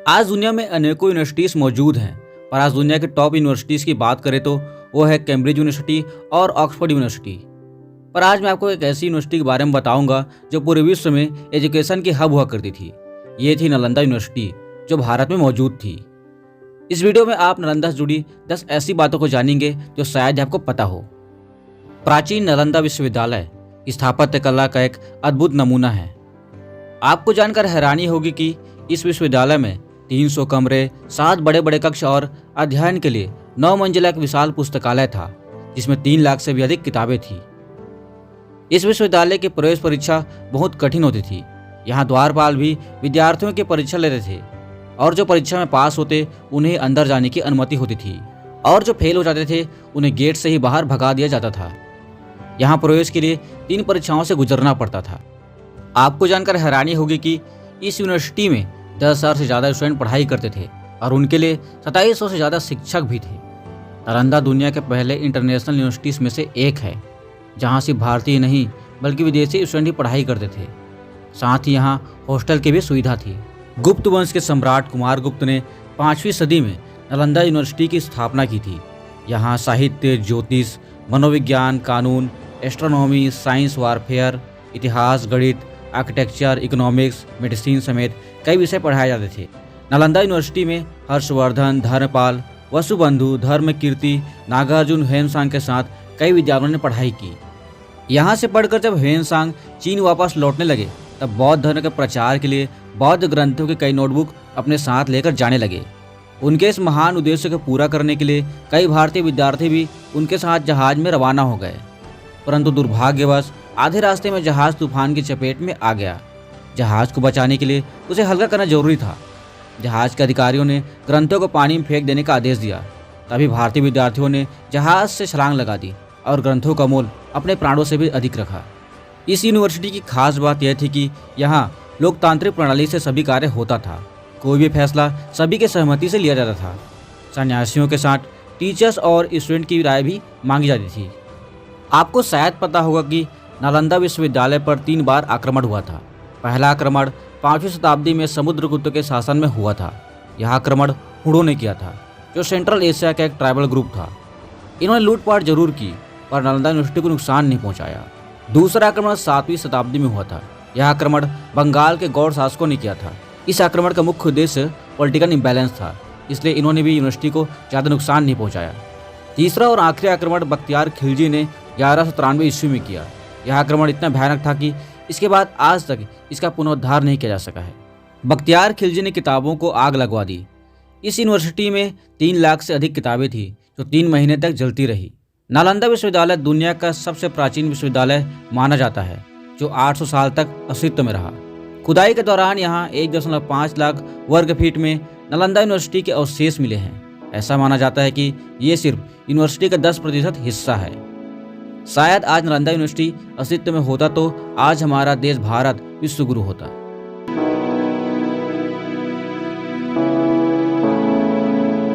आज दुनिया में अनेकों यूनिवर्सिटीज़ मौजूद हैं, पर आज दुनिया के टॉप यूनिवर्सिटीज़ की बात करें तो वो है कैम्ब्रिज यूनिवर्सिटी और ऑक्सफोर्ड यूनिवर्सिटी। पर आज मैं आपको एक ऐसी यूनिवर्सिटी के बारे में बताऊंगा जो पूरे विश्व में एजुकेशन की हब हुआ करती थी। ये थी नालंदा यूनिवर्सिटी, जो भारत में मौजूद थी। इस वीडियो में आप नालंदा से जुड़ी 10 ऐसी बातों को जानेंगे जो शायद आपको पता हो। प्राचीन नालंदा विश्वविद्यालय स्थापत्य कला का एक अद्भुत नमूना है। आपको जानकर हैरानी होगी कि इस विश्वविद्यालय में 300 कमरे, 7 बड़े बड़े कक्ष और अध्ययन के लिए 9 मंजिला एक विशाल पुस्तकालय था, जिसमें 3 लाख से भी अधिक किताबें थी। इस विश्वविद्यालय की प्रवेश परीक्षा बहुत कठिन होती थी। यहाँ द्वारपाल भी विद्यार्थियों की परीक्षा लेते थे और जो परीक्षा में पास होते उन्हें अंदर जाने की अनुमति होती थी, और जो फेल हो जाते थे उन्हें गेट से ही बाहर भगा दिया जाता था। यहाँ प्रवेश के लिए 3 परीक्षाओं से गुजरना पड़ता था। आपको जानकर हैरानी होगी कि इस यूनिवर्सिटी में 10,000 से ज़्यादा स्टूडेंट पढ़ाई करते थे और उनके लिए 2700 से ज़्यादा शिक्षक भी थे। नालंदा दुनिया के पहले इंटरनेशनल यूनिवर्सिटीज़ में से एक है, जहाँ सिर्फ भारतीय नहीं बल्कि विदेशी स्टूडेंट ही पढ़ाई करते थे। साथ ही यहाँ हॉस्टल की भी सुविधा थी। गुप्त वंश के सम्राट कुमार गुप्त ने 5वीं सदी में नालंदा यूनिवर्सिटी की स्थापना की थी। यहाँ साहित्य, ज्योतिष, मनोविज्ञान, कानून, एस्ट्रोनॉमी, साइंस, वारफेयर, इतिहास, गणित, आर्किटेक्चर, इकोनॉमिक्स, मेडिसिन समेत कई विषय पढ़ाए जाते थे। नालंदा यूनिवर्सिटी में हर्षवर्धन, धर्मपाल, वसुबंधु, धर्मकीर्ति, नागार्जुन, ह्वेनसांग के साथ कई विद्वानों ने पढ़ाई की। यहाँ से पढ़कर जब ह्वेनसांग चीन वापस लौटने लगे तब बौद्ध धर्म के प्रचार के लिए बौद्ध ग्रंथों के कई नोटबुक अपने साथ लेकर जाने लगे। उनके इस महान उद्देश्य को पूरा करने के लिए कई भारतीय विद्यार्थी भी उनके साथ जहाज में रवाना हो गए, परंतु दुर्भाग्यवश आधे रास्ते में जहाज तूफान की चपेट में आ गया। जहाज को बचाने के लिए उसे हल्का करना जरूरी था। जहाज के अधिकारियों ने ग्रंथों को पानी में फेंक देने का आदेश दिया। तभी भारतीय विद्यार्थियों ने जहाज से छलांग लगा दी और ग्रंथों का मोल अपने प्राणों से भी अधिक रखा। इस यूनिवर्सिटी की खास बात यह थी कि यहाँ लोकतांत्रिक प्रणाली से सभी कार्य होता था। कोई भी फैसला सभी के सहमति से लिया जाता था। सन्यासियों के साथ टीचर्स और स्टूडेंट की राय भी मांगी जाती थी। आपको शायद पता होगा कि नालंदा विश्वविद्यालय पर 3 बार आक्रमण हुआ था। पहला आक्रमण 5वीं शताब्दी में समुद्रगुप्त के शासन में हुआ था। यह आक्रमण हुणों ने किया था, जो सेंट्रल एशिया का एक ट्राइबल ग्रुप था। इन्होंने लूटपाट जरूर की पर नालंदा यूनिवर्सिटी को नुकसान नहीं पहुंचाया। दूसरा आक्रमण 7वीं शताब्दी में हुआ था। यह आक्रमण बंगाल के गौड़ शासकों ने किया था। इस आक्रमण का मुख्य उद्देश्य पॉलिटिकल इम्बैलेंस था, इसलिए इन्होंने भी यूनिवर्सिटी को ज़्यादा नुकसान नहीं पहुंचाया। तीसरा और आखिरी आक्रमण बख्तियार खिलजी ने 1193 ईस्वी में किया। यह आक्रमण इतना भयानक था कि इसके बाद आज तक इसका पुनरुद्धार नहीं किया जा सका है। बख्तियार खिलजी ने किताबों को आग लगवा दी। इस यूनिवर्सिटी में 3 लाख से अधिक किताबें थी जो 3 महीने तक जलती रही। नालंदा विश्वविद्यालय दुनिया का सबसे प्राचीन विश्वविद्यालय माना जाता है, जो 800 साल तक अस्तित्व में रहा। खुदाई के दौरान यहाँ 1.5 लाख वर्ग फीट में नालंदा यूनिवर्सिटी के अवशेष मिले हैं। ऐसा माना जाता है कि ये सिर्फ यूनिवर्सिटी का 10% हिस्सा है। शायद आज नालंदा यूनिवर्सिटी अस्तित्व में होता तो आज हमारा देश भारत विश्व गुरु होता।